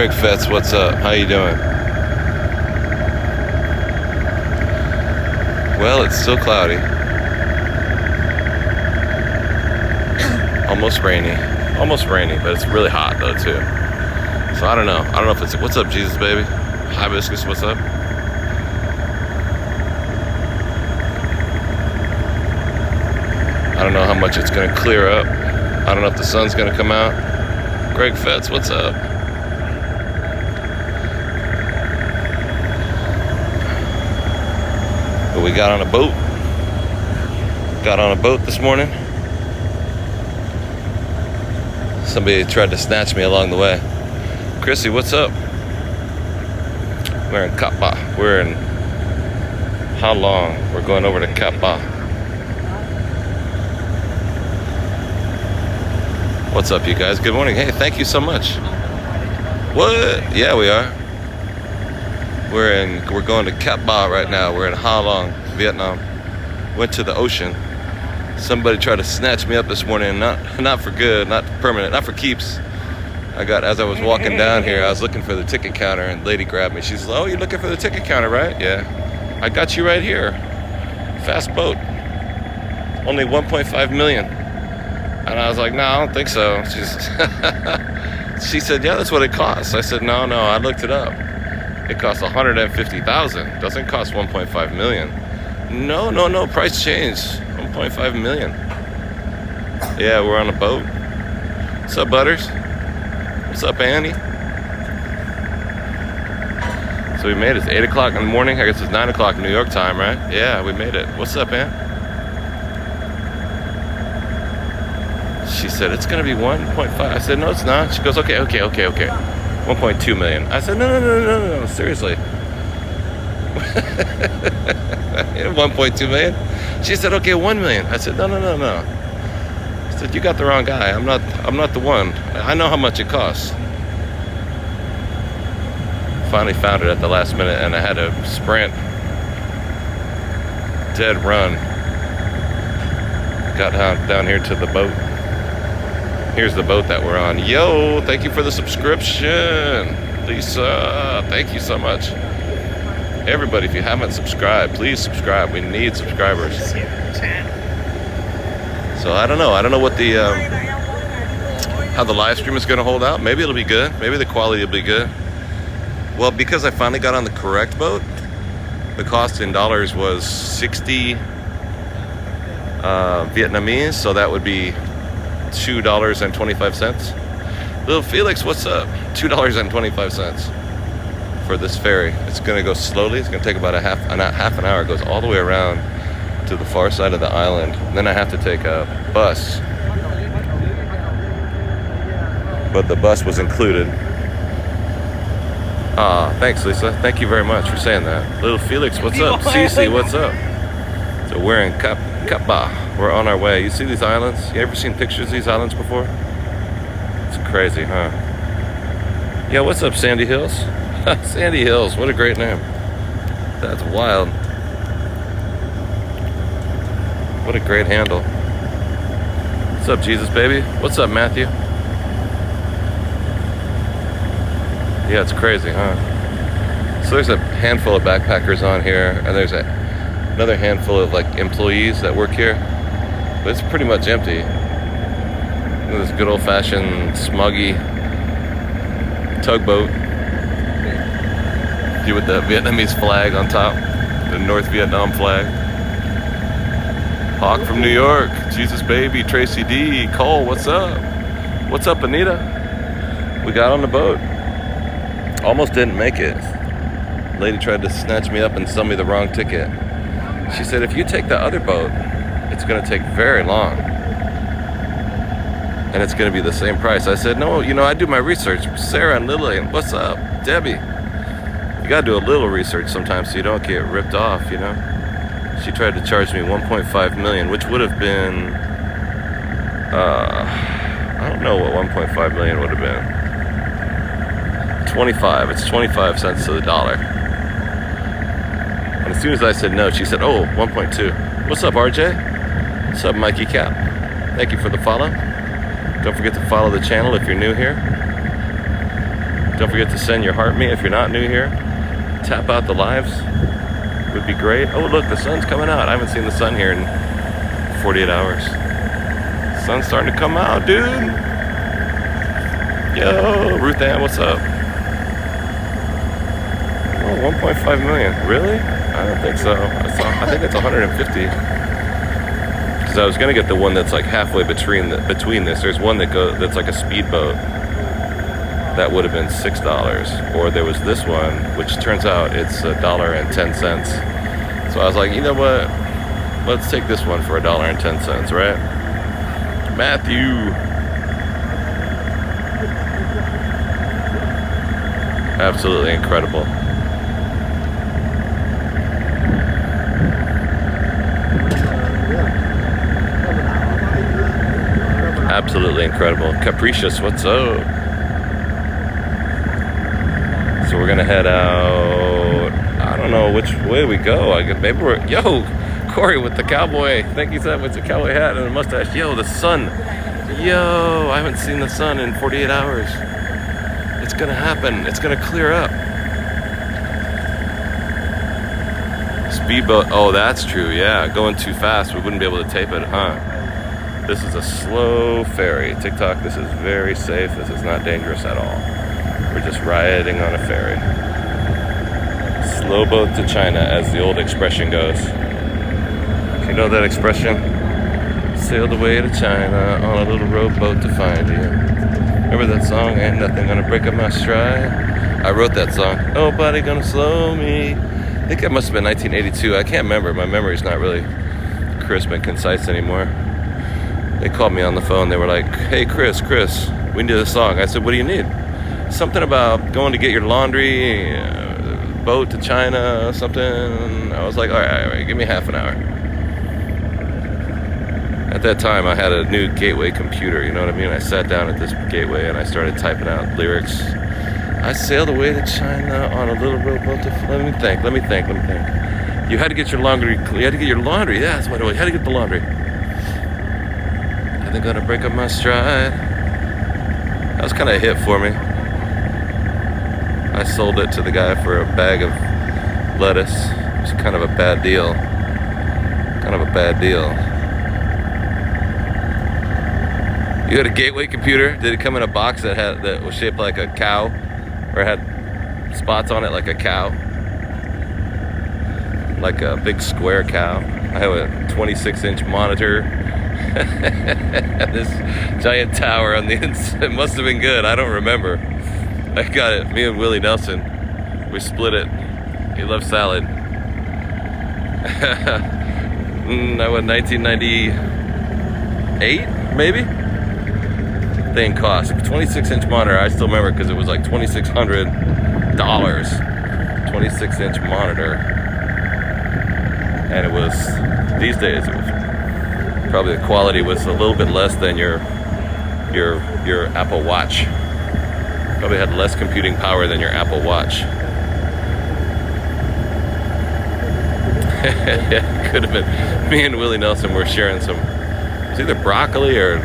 Greg Fetz, what's up? How you doing? Well, it's still cloudy. Almost rainy, but it's really hot though too. So I don't know if it's, what's up Jesus baby? Hibiscus, what's up? I don't know how much it's gonna clear up. I don't know if the sun's gonna come out. Greg Fetz, what's up? But we got on a boat. Got on a boat this morning. Somebody tried to snatch me along the way. Chrissy, what's up? We're in Kappa. We're in how long? We're going over to Kappa. What's up, you guys? Good morning. Hey, thank you so much. What? Yeah, we are. We're going to Kappa right now. We're in Ha Long, Vietnam. Went to the ocean. Somebody tried to snatch me up this morning, not for good, not permanent, not for keeps. As I was walking down here, I was looking for the ticket counter, and the lady grabbed me. She's like, "Oh, you're looking for the ticket counter, right?" "Yeah." "I got you right here. Fast boat. Only 1.5 million. And I was like, "No, I don't think so." She said, "Yeah, that's what it costs." I said, No, I looked it up. It costs 150,000. Doesn't cost 1.5 million. No, price changed. 1.5 million. Yeah, we're on a boat. What's up, Butters? What's up, Annie? So we made it. It's 8 o'clock in the morning. I guess it's 9 o'clock New York time, right? Yeah, we made it. What's up, Ann? She said, "It's going to be 1.5. I said, "No, it's not." She goes, okay. 1.2 million. I said, no, seriously. 1.2 million? She said, "Okay, 1 million. I said, no. I said, "You got the wrong guy. I'm not the one. I know how much it costs." Finally found it at the last minute, and I had to sprint. Dead run. Got down here to the boat. Here's the boat that we're on. Yo, thank you for the subscription. Lisa, thank you so much. Everybody, if you haven't subscribed, please subscribe. We need subscribers. So I don't know what the how the live stream is going to hold out. Maybe it'll be good. Maybe the quality will be good. Well, because I finally got on the correct boat, the cost in dollars was 60 Vietnamese, so that would be $2.25. Little Felix, what's up? $2.25 for this ferry. It's going to go slowly. It's going to take about half an hour. It goes all the way around to the far side of the island. Then I have to take a bus. But the bus was included. Thanks, Lisa. Thank you very much for saying that. Little Felix, what's up? Cece, what's up? So we're in Kappa. We're on our way. You see these islands? You ever seen pictures of these islands before? It's crazy, huh? Yeah, what's up, Sandy Hills? Sandy Hills, what a great name. That's wild. What a great handle. What's up, Jesus baby? What's up, Matthew? Yeah, it's crazy, huh? So there's a handful of backpackers on here, and there's another handful of employees that work here, but it's pretty much empty. This good old-fashioned smuggy tugboat with the Vietnamese flag on top, the North Vietnam flag. Hawk from New York, Jesus baby, Tracy D, Cole, what's up? What's up, Anita? We got on the boat. Almost didn't make it. Lady tried to snatch me up and sell me the wrong ticket. She said, "If you take the other boat, it's going to take very long. And it's going to be the same price." I said, "No, I do my research." Sarah and Lillian, what's up? Debbie. You got to do a little research sometimes so you don't get ripped off, She tried to charge me 1.5 million, which would have been, I don't know what 1.5 million would have been. 25. It's 25 cents to the dollar. And as soon as I said no, she said, "Oh, 1.2. What's up, RJ? What's up, Mikey Cap? Thank you for the follow. Don't forget to follow the channel if you're new here. Don't forget to send your heart me if you're not new here. Tap out the lives. Would be great. Oh, look, the sun's coming out. I haven't seen the sun here in 48 hours. Sun's starting to come out, dude. Yo, Ruth Ann, what's up? Oh, 1.5 million. Really? I don't think so. I think it's 150. Because I was gonna get the one that's like halfway between this. There's one that's like a speedboat. That would have been $6. Or there was this one, which turns out it's $1.10. So I was like, you know what? Let's take this one for $1.10, right? Matthew. Absolutely incredible. Absolutely incredible. Capricious, what's up? So we're gonna head out. I don't know which way we go. I guess maybe we're. Yo, Corey with the cowboy. Thank you so much. With the cowboy hat and a mustache. Yo, the sun. Yo, I haven't seen the sun in 48 hours. It's gonna happen. It's gonna clear up. Speedboat. Oh, that's true. Yeah, going too fast, we wouldn't be able to tape it, huh? This is a slow ferry. TikTok, this is very safe. This is not dangerous at all. We're just riding on a ferry. Slow boat to China, as the old expression goes. You know that expression? Sailed away to China on a little rowboat to find you. Remember that song? Ain't nothing gonna break up my stride. I wrote that song. Nobody gonna slow me. I think it must have been 1982. I can't remember. My memory's not really crisp and concise anymore. They called me on the phone. They were like, hey, Chris, we need a song. I said, what do you need? Something about going to get your laundry, boat to China, something. I was like, all right, give me half an hour. At that time, I had a new Gateway computer, you know what I mean? I sat down at this Gateway and I started typing out lyrics. I sailed away to China on a little rowboat to... Let me think. You had to get your laundry... Yeah, that's what it was. You had to get the laundry. They're gonna break up my stride. That was kind of a hit for me. I sold it to the guy for a bag of lettuce. It was kind of a bad deal. You had a Gateway computer? Did it come in a box that was shaped like a cow? Or had spots on it like a cow? Like a big square cow. I have a 26-inch monitor. This giant tower on the inside. It must have been good. I don't remember. I got it. Me and Willie Nelson. We split it. He loves salad. I went 1998, maybe? Thing cost. 26-inch monitor. I still remember because it was like $2,600. 26-inch monitor. And it was, these days, it was probably the quality was a little bit less than your Apple Watch. Probably had less computing power than your Apple Watch. Could have been. Me and Willie Nelson were sharing some. It was either broccoli or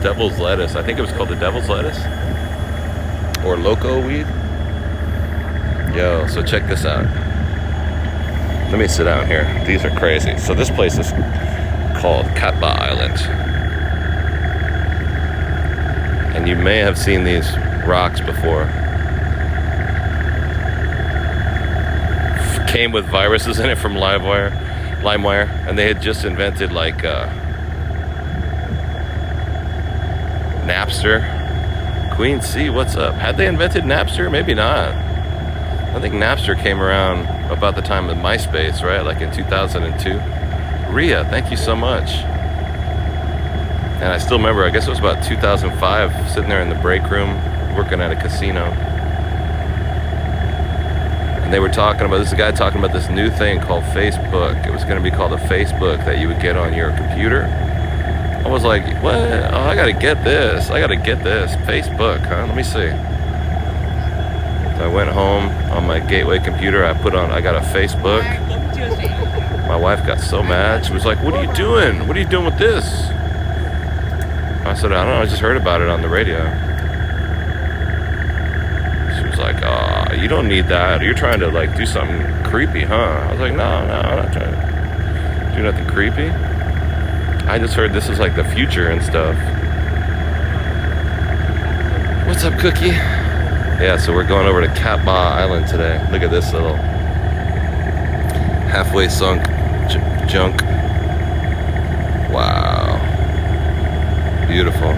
devil's lettuce. I think it was called the devil's lettuce or loco weed. Yo, so check this out. Let me sit down here. These are crazy. So this place is called Katba Island. And you may have seen these rocks before. Came with viruses in it from LimeWire, and they had just invented like Napster. Queen C, what's up? Had they invented Napster? Maybe not. I think Napster came around about the time of MySpace, right? Like in 2002. Rhea, thank you so much. And I still remember, I guess it was about 2005, sitting there in the break room, working at a casino. And they were talking about, this is a guy talking about this new thing called Facebook. It was going to be called a Facebook that you would get on your computer. I was like, what? Oh, I got to get this. Facebook, huh? Let me see. So I went home on my Gateway computer. I got a Facebook. My wife got so mad. She was like, what are you doing? What are you doing with this? I said, I don't know. I just heard about it on the radio. She you don't need that. You're trying to like do something creepy, huh? I was like, no, I'm not trying to do nothing creepy. I just heard this is like the future and stuff. What's up, Cookie? Yeah, so we're going over to Cat Ba Island today. Look at this little halfway sunk junk. Wow. Beautiful.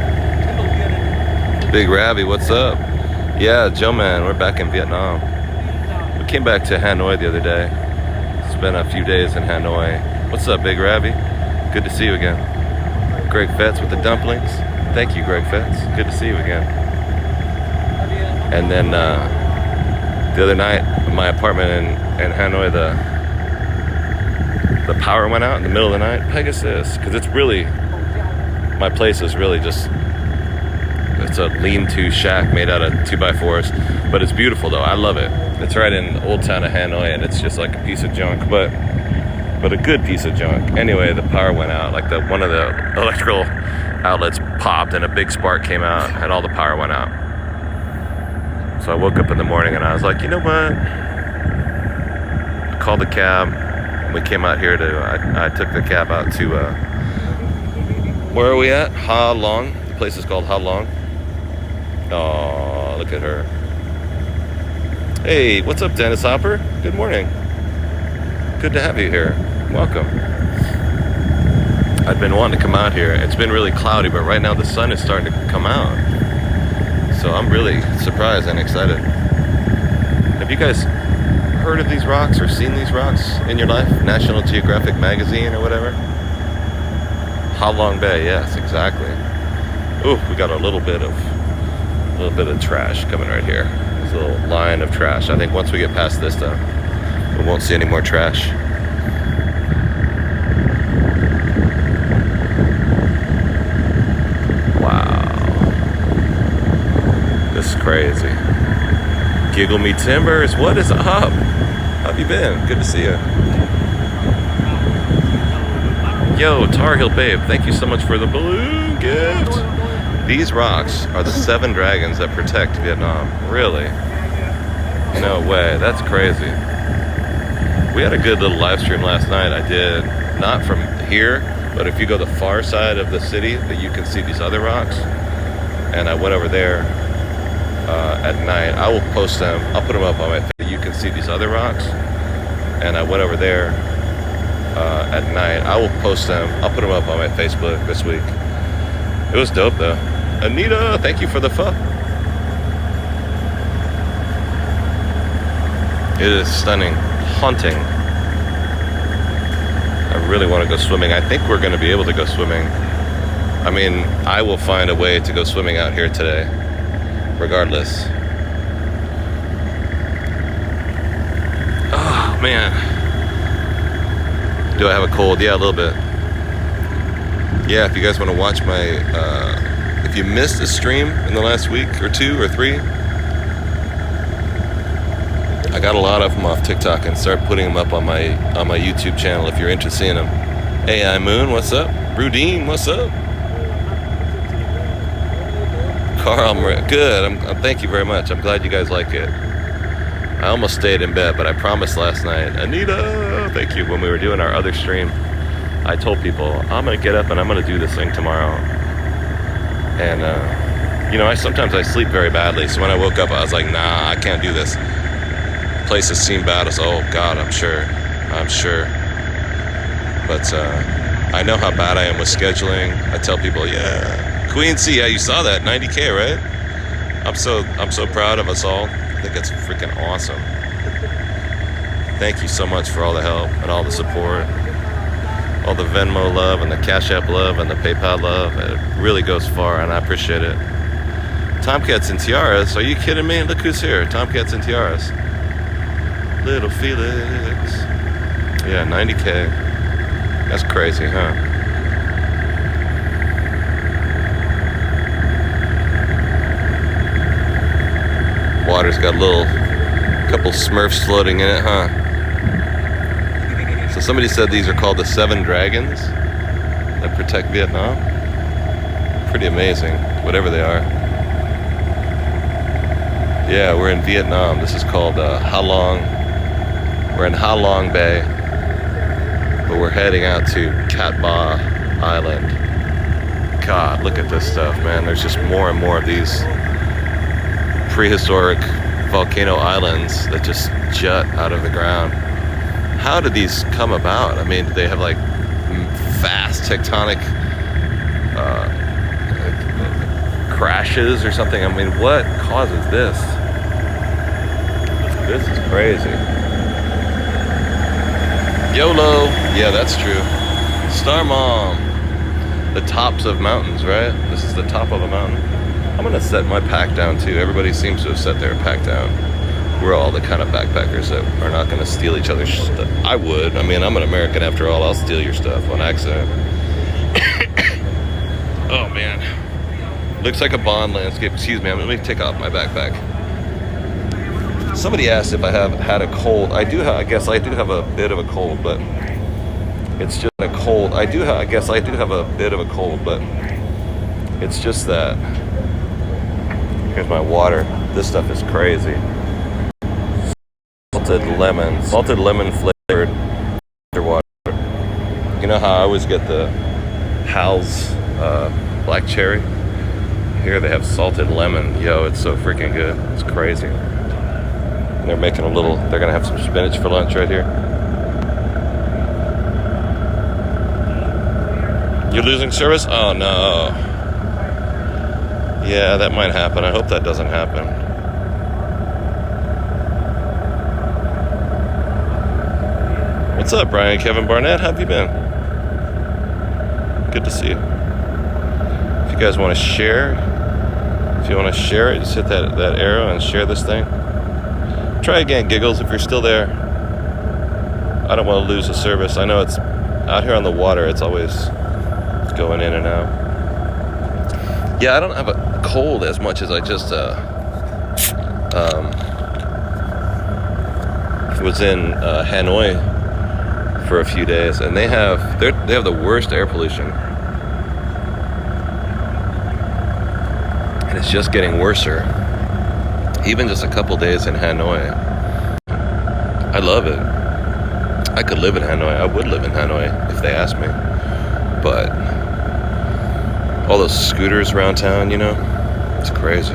Big Rabby, what's up? Yeah, Joe Man, we're back in Vietnam. We came back to Hanoi the other day. Spent a few days in Hanoi. What's up, Big Rabby? Good to see you again. Greg Fetz with the dumplings. Thank you, Greg Fetz. Good to see you again. And then the other night, in my apartment in Hanoi, the power went out in the middle of the night. Pegasus, because it's really, my place is really just, it's a lean-to shack made out of 2x4s, but it's beautiful though. I love it. It's right in Old Town of Hanoi, and it's just like a piece of junk, but a good piece of junk. Anyway, the power went out. Like one of the electrical outlets popped, and a big spark came out, and all the power went out. So I woke up in the morning, and I was like, you know what? I called the cab. We came out here I took the cab out to, where are we at? Ha Long. The place is called Ha Long. Oh, look at her. Hey, what's up, Dennis Hopper? Good morning. Good to have you here. Welcome. I've been wanting to come out here. It's been really cloudy, but right now the sun is starting to come out. So I'm really surprised and excited. Have you guys heard of these rocks or seen these rocks in your life? National Geographic magazine or whatever? Ha Long Bay, yes, exactly. Ooh, we got a little bit of trash coming right here. There's a little line of trash. I think once we get past this though, we won't see any more trash. Wow. This is crazy. Giggle Me Timbers, what is up? How have you been? Good to see you. Yo, Tar Heel Babe, thank you so much for the balloon gift. These rocks are the 7 dragons that protect Vietnam. Really? No way, that's crazy. We had a good little live stream last night. I did, not from here, but if you go the far side of the city, that you can see these other rocks. And I went over there at night. I will post them. I'll put them up on my Facebook. You can see these other rocks. And I went over there at night. I will post them. I'll put them up on my Facebook this week. It was dope though. Anita, thank you for the pho. It is stunning, haunting. I really want to go swimming. I think we're going to be able to go swimming. I mean, I will find a way to go swimming out here today, regardless. Oh, man. Do I have a cold? Yeah, a little bit. Yeah, if you guys want to watch my, if you missed a stream in the last week or 2 or 3, I got a lot of them off TikTok and started putting them up on my YouTube channel if you're interested in them. AI Moon, what's up? Rudine, what's up? Carl, good. Thank you very much. I'm glad you guys like it. I almost stayed in bed, but I promised last night. Anita, thank you. When we were doing our other stream, I told people, I'm going to get up and I'm going to do this thing tomorrow. And, you know, sometimes I sleep very badly. So when I woke up, I was like, nah, I can't do this. Places seem bad. I was, oh, God, I'm sure. But I know how bad I am with scheduling. I tell people, yeah. Queen C, yeah, you saw that, 90K, right? I'm so proud of us all. I think it's freaking awesome. Thank you so much for all the help and all the support. All the Venmo love and the Cash App love and the PayPal love. It really goes far, and I appreciate it. Tomcats and Tiaras, are you kidding me? Look who's here, Tomcats and Tiaras. Little Felix. Yeah, 90K. That's crazy, huh? Water's got a couple Smurfs floating in it, huh? So somebody said these are called the 7 dragons that protect Vietnam. Pretty amazing, whatever they are. Yeah, we're in Vietnam. This is called Ha Long. We're in Ha Long Bay, but we're heading out to Cat Ba Island. God, look at this stuff, man. There's just more and more of these prehistoric volcano islands that just jut out of the ground. How did these come about? I mean, do they have like fast tectonic crashes or something? I mean, what causes this? This is crazy. YOLO. Yeah, that's true. Star Mom. The tops of mountains, right? This is the top of a mountain. I'm gonna set my pack down too. Everybody seems to have set their pack down. We're all the kind of backpackers that are not gonna steal each other's stuff. I would. I mean, I'm an American after all. I'll steal your stuff on accident. Oh man. Looks like a Bond landscape. Excuse me, let me take off my backpack. Somebody asked if I have had a cold. I guess I do have a bit of a cold, but it's just a cold. I guess I do have a bit of a cold, but it's just that. Here's my water. This stuff is crazy. Salted lemon flavored water. You know how I always get the Hal's black cherry? Here they have salted lemon. Yo, it's so freaking good. It's crazy. And they're making they're gonna have some spinach for lunch right here. You're losing service? Oh no. Yeah, that might happen. I hope that doesn't happen. What's up, Brian Kevin Barnett? How have you been? Good to see you. If you guys want to share, it, just hit that arrow and share this thing. Try again, Giggles, if you're still there. I don't want to lose the service. I know it's out here on the water, it's always going in and out. Yeah, I don't have a cold as much as I just was in Hanoi for a few days, and they have the worst air pollution, and it's just getting worser. Even just a couple days in Hanoi, I love it. I could live in Hanoi. I would live in Hanoi if they asked me, but all those scooters around town, you know, it's crazy.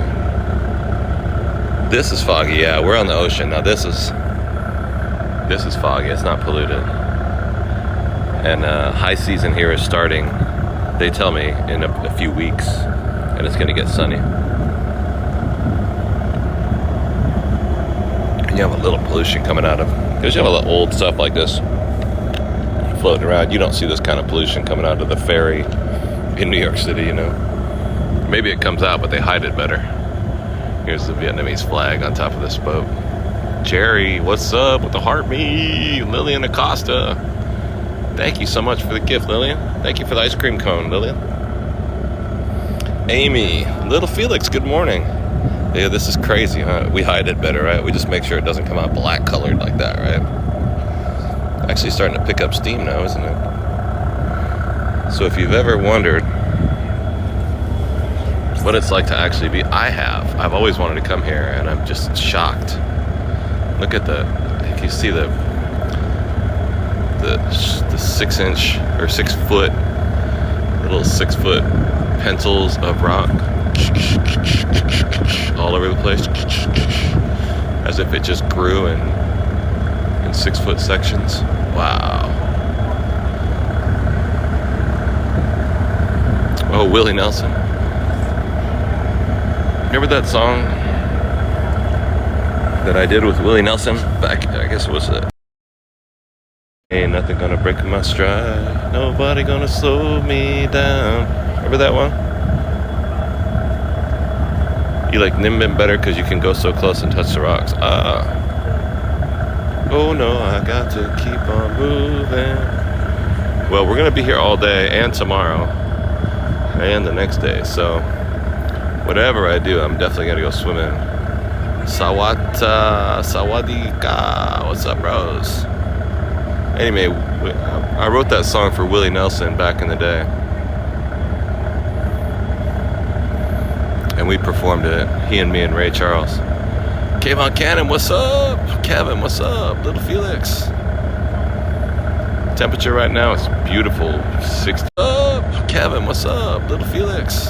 This is foggy. Yeah, we're on the ocean now. This is foggy. It's not polluted. And high season here is starting, they tell me, in a few weeks, and it's going to get sunny. And you have a little pollution coming out of, because you have a lot of old stuff like this floating around. You don't see this kind of pollution coming out of the ferry in New York City, you know. Maybe it comes out, but they hide it better. Here's the Vietnamese flag on top of this boat. Jerry, what's up with the heart me? Lillian Acosta. Thank you so much for the gift, Lillian. Thank you for the ice cream cone, Lillian. Amy, little Felix, good morning. Yeah, this is crazy, huh? We hide it better, right? We just make sure it doesn't come out black colored like that, right? Actually starting to pick up steam now, isn't it? So if you've ever wondered what it's like to actually be, I've always wanted to come here, and I'm just shocked. Look at if you see the 6-inch or 6-foot, little 6-foot pencils of rock all over the place, as if it just grew in 6-foot sections. Wow. Oh, Willie Nelson. Remember that song that I did with Willie Nelson back, I guess it was Ain't nothing gonna break my stride, nobody gonna slow me down. Remember that one? You like Nimbin better because you can go so close and touch the rocks. Oh no, I got to keep on moving. Well, we're gonna be here all day and tomorrow and the next day, so whatever I do, I'm definitely gonna go swimming. Sawadika, what's up, bros? Anyway, I wrote that song for Willie Nelson back in the day, and we performed it, he and me and Ray Charles. Kayvon Cannon, what's up? Kevin, what's up? Little Felix. Temperature right now is beautiful. 60 up. Kevin, what's up? Little Felix.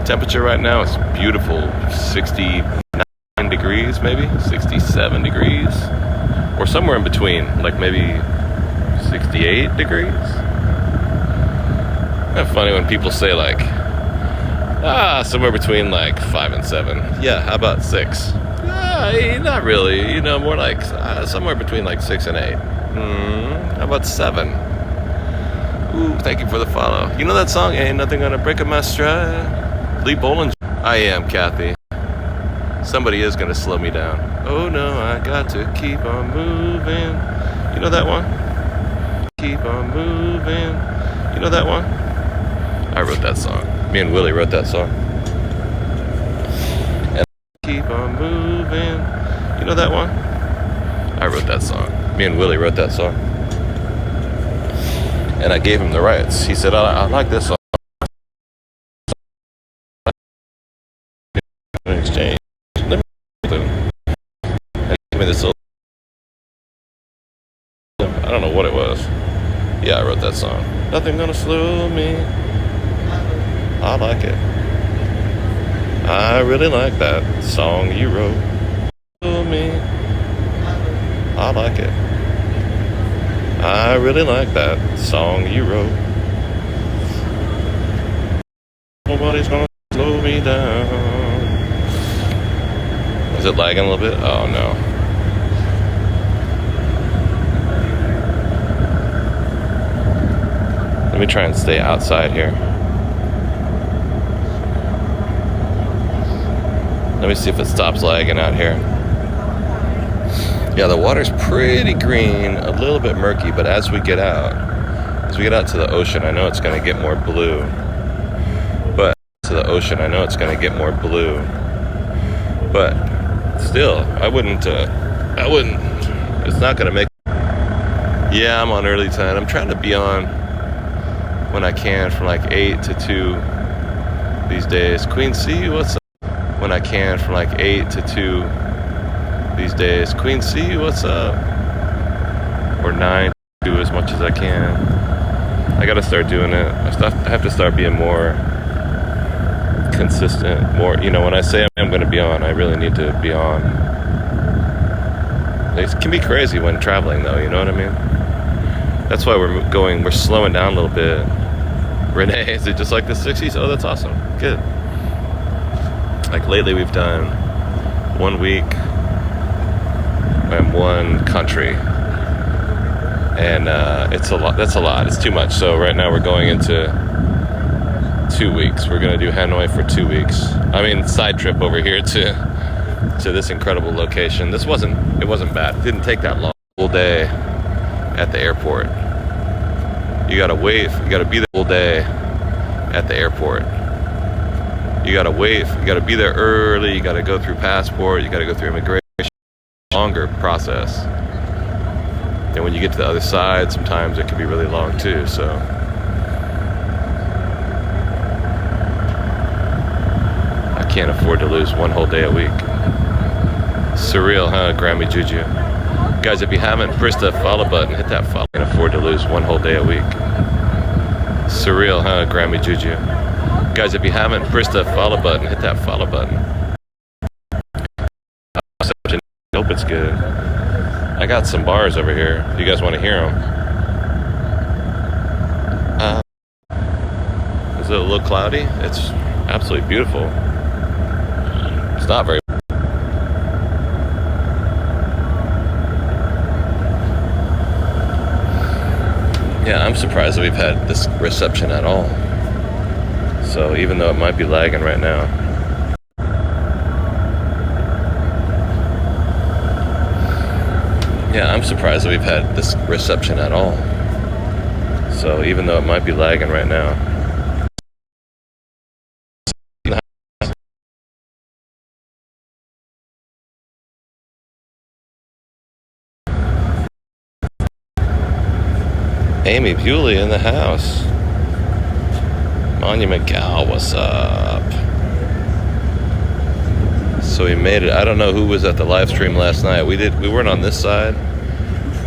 Temperature right now is beautiful. 69 degrees, maybe 67 degrees, or somewhere in between, like maybe 68 degrees. Kind of funny when people say like, somewhere between like 5 and 7. Yeah, how about 6? Not really. You know, more like somewhere between like 6 and 8. How about 7? Ooh, thank you for the follow. You know that song, Ain't Nothing Gonna Break Up My Stride? Lee Bolin. I am, Kathy. Somebody is gonna slow me down. Oh no, I got to keep on moving. You know that one? Keep on moving. You know that one? I wrote that song. Me and Willie wrote that song. And keep on moving. You know that one? I wrote that song. Me and Willie wrote that song. And I gave him the rights. He said, I like this song. In exchange, let me and give me this little, I don't know what it was. Yeah, I wrote that song. Nothing gonna slow me. I like it. I really like that song you wrote. Slow me. I like it. I really like that song you wrote. Nobody's gonna slow me down. Is it lagging a little bit? Oh no. Let me try and stay outside here. Let me see if it stops lagging out here. Yeah, the water's pretty green, a little bit murky, but as we get out to the ocean, I know it's going to get more blue. But to the ocean, I know it's going to get more blue. But still, I wouldn't, it's not going to make. Yeah, I'm on early time. I'm trying to be on when I can from like 8 to 2 these days. Queen C, what's up? When I can from like 8 to 2 these days. Queen C, what's up? Or 9 to 2 as much as I can. I gotta start doing it. I have to start being more consistent. More, you know, when I say I'm gonna be on, I really need to be on. It can be crazy when traveling though, you know what I mean? That's why we're slowing down a little bit. Renee, is it just like the 60s? Oh, that's awesome. Good. Like lately we've done 1 week and 1 country. And it's a lot. That's a lot. It's too much. So right now we're going into 2 weeks. We're going to do Hanoi for 2 weeks. I mean, side trip over here to this incredible location. It wasn't bad. It didn't take that long. Full day at the airport. You gotta wait. You gotta be there all day at the airport. You gotta wait. You gotta be there early. You gotta go through passport. You gotta go through immigration. Longer process. And when you get to the other side, sometimes it can be really long too. So I can't afford to lose 1 whole day a week. Surreal, huh, Grammy Juju? Guys, if you haven't pressed the follow button, hit that follow. I can't afford to lose 1 whole day a week. Surreal, huh, Grammy Juju? Guys, if you haven't pressed the follow button, hit that follow button. Nope, it's good. I got some bars over here. If you guys want to hear them. Is it a little cloudy? It's absolutely beautiful. It's not very. Yeah, I'm surprised that we've had this reception at all. So even though it might be lagging right now. Yeah, I'm surprised that we've had this reception at all. So even though it might be lagging right now. Amy Bewley in the house. Monument Gal, what's up? So we made it. I don't know who was at the live stream last night. We weren't on this side,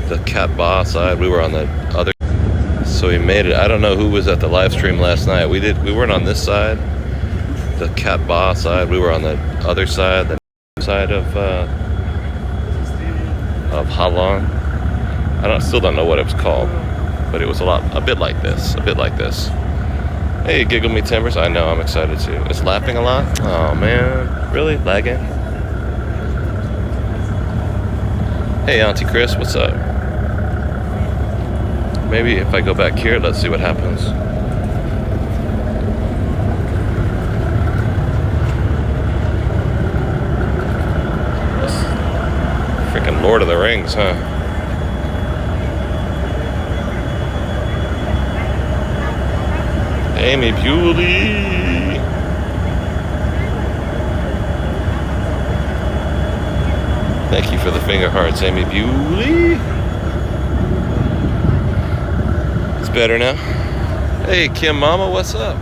the Cat Ba side. We were on the other. So we made it. I don't know who was at the live stream last night. We weren't on this side, the Cat Ba side. We were on the other side, the side of Halong. Still don't know what it was called, but it was a bit like this. Hey, Giggle Me Timbers. I know, I'm excited too. It's lapping a lot. Oh man, really lagging? Hey, Auntie Chris, what's up? Maybe if I go back here, let's see what happens. Freaking Lord of the Rings, huh? Amy Bewley. Thank you for the finger hearts, Amy Bewley. It's better now. Hey, Kim Mama, what's up?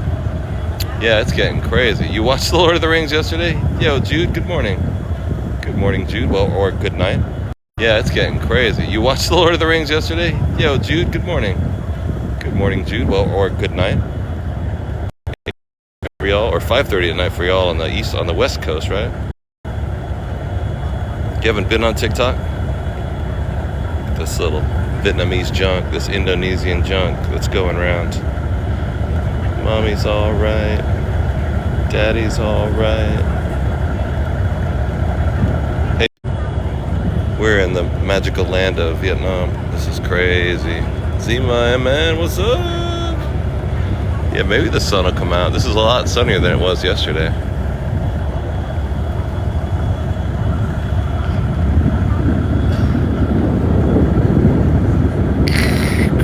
Yeah, it's getting crazy. You watched The Lord of the Rings yesterday? Yo, Jude, good morning. Good morning, Jude. Well, or good night. Yeah, it's getting crazy. You watched The Lord of the Rings yesterday? Yo, Jude, good morning. Good morning, Jude. Well, or good night. For y'all, or 5:30 at night for y'all on the west coast, right? You haven't been on TikTok? This little Vietnamese junk, this Indonesian junk that's going around. Mommy's all right, Daddy's all right. Hey, we're in the magical land of Vietnam. This is crazy. Zima, man, what's up? Yeah, maybe the sun will come out. This is a lot sunnier than it was yesterday.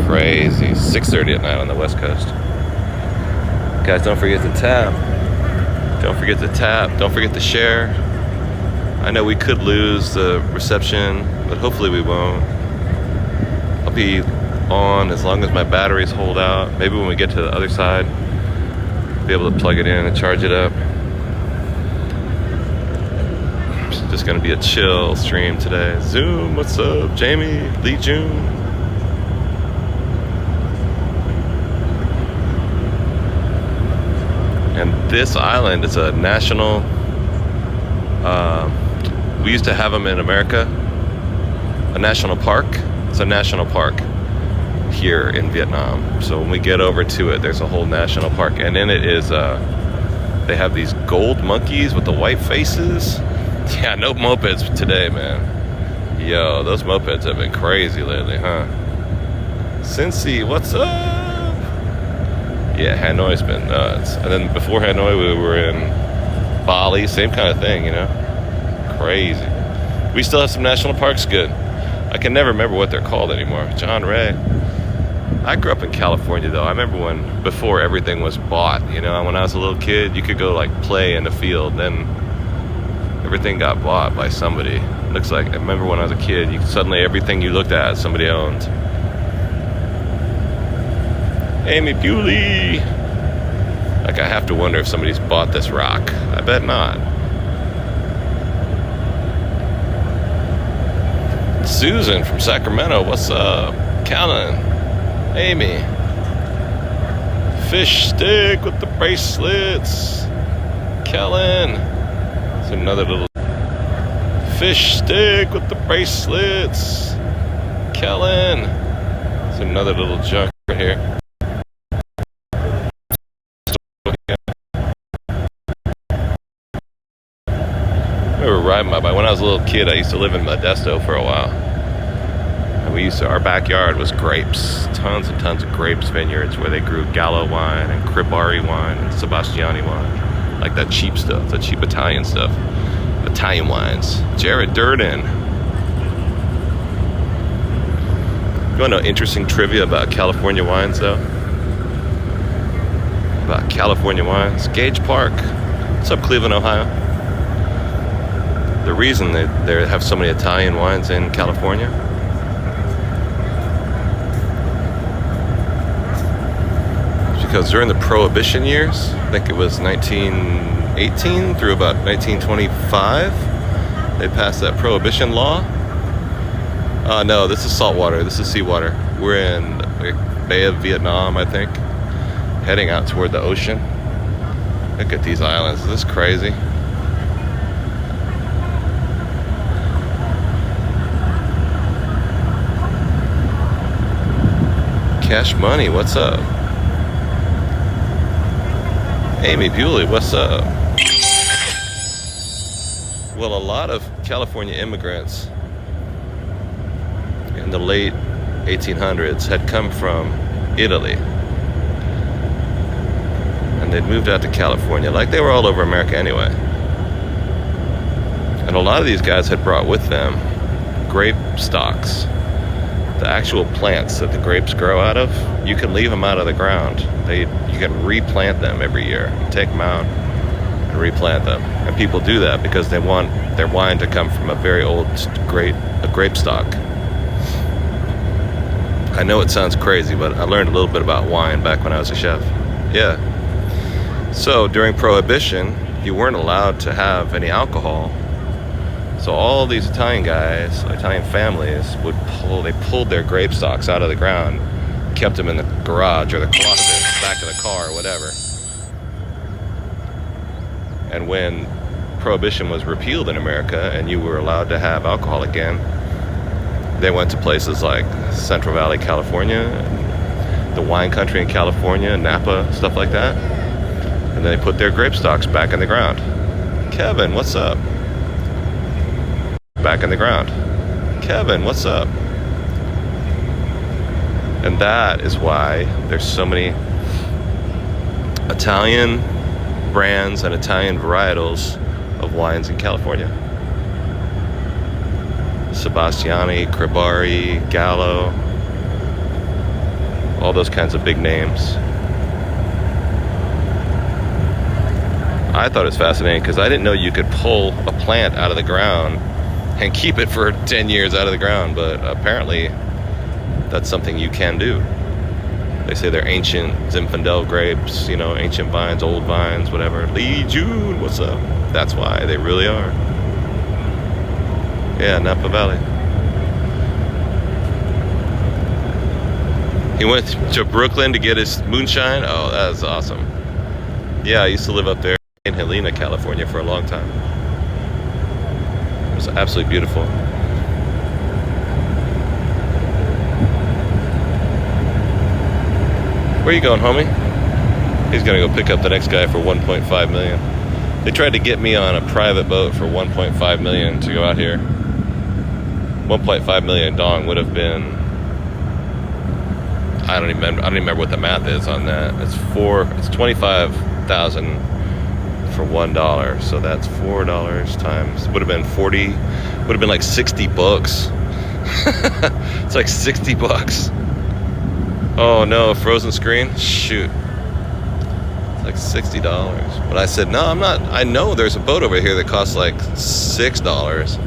Crazy. 6:30 at night on the west coast. Guys, don't forget to tap. Don't forget to tap. Don't forget to share. I know we could lose the reception, but hopefully we won't. I'll be on as long as my batteries hold out. Maybe when we get to the other side, be able to plug it in and charge it up. It's just gonna be a chill stream today. Zoom, what's up? Jamie, Lee June. And this island is a national, we used to have them in America, a national park. It's a national park here in Vietnam. So when we get over to it, there's a whole national park, and in it is they have these gold monkeys with the white faces. Yeah, no mopeds today, man. Yo, those mopeds have been crazy lately, huh? Cincy, what's up? Yeah, Hanoi's been nuts. And then before Hanoi, we were in Bali, same kind of thing, you know? Crazy. We still have some national parks, good. I can never remember what they're called anymore. John Ray. I grew up in California, though. I remember before everything was bought, you know, when I was a little kid, you could go like play in the field, then everything got bought by somebody. Looks like, I remember when I was a kid, suddenly everything you looked at, somebody owned. Amy Bewley. Like, I have to wonder if somebody's bought this rock. I bet not. Susan from Sacramento, what's up? Callan, Amy. Fish stick with the bracelets. Kellen. It's another little fish stick with the bracelets. Kellen. It's another little junk right here. I remember riding my bike. When I was a little kid, I used to live in Modesto for a while. And our backyard was grapes. Tons and tons of grapes vineyards where they grew Gallo wine and Cribari wine and Sebastiani wine. Like that cheap stuff, the cheap Italian stuff. Italian wines. Jared Durden. You want to know interesting trivia about California wines, though? About California wines. Gage Park. What's up, Cleveland, Ohio? The reason they have so many Italian wines in California is because during the Prohibition years, I think it was 18 1918 through about 1925. They passed that prohibition law. No, this is saltwater. This is seawater. We're in the Bay of Vietnam, I think, heading out toward the ocean. Look at these islands. Is this crazy? Cash Money, what's up? Amy Bewley, what's up? Well, a lot of California immigrants in the late 1800s had come from Italy. And they'd moved out to California, like they were all over America anyway. And a lot of these guys had brought with them grape stocks. The actual plants that the grapes grow out of, you can leave them out of the ground. You can replant them every year. Take them out and replant them. And people do that because they want their wine to come from a very old grape stock. I know it sounds crazy, but I learned a little bit about wine back when I was a chef. Yeah. So during Prohibition, you weren't allowed to have any alcohol. So all these Italian guys, Italian families, they pulled their grape stalks out of the ground, kept them in the garage or the closet, back of the car or whatever. And when Prohibition was repealed in America and you were allowed to have alcohol again, they went to places like Central Valley, California, the wine country in California, Napa, stuff like that. And then they put their grape stalks back in the ground. Kevin, what's up? Back in the ground. Kevin, what's up? And that is why there's so many Italian brands and Italian varietals of wines in California. Sebastiani, Cribari, Gallo, all those kinds of big names. I thought it was fascinating because I didn't know you could pull a plant out of the ground and keep it for 10 years out of the ground, but apparently that's something you can do. They say they're ancient Zinfandel grapes, ancient vines, old vines, whatever. Lee June, what's up? That's why they really are. Yeah, Napa Valley. He went to Brooklyn to get his moonshine. Oh, that's awesome. Yeah, I used to live up there in Helena, California for a long time. It was absolutely beautiful. Where you going, homie? He's gonna go pick up the next guy for 1.5 million. They tried to get me on a private boat for 1.5 million to go out here. 1.5 million dong would have been, I don't even remember what the math is on that. It's 25,000 for $1, so that's $4 times, would have been 40, would have been like 60 bucks. It's like 60 bucks. Oh no, frozen screen? Shoot. It's like $60. But I said, no, I'm not, I know there's a boat over here that costs like $6.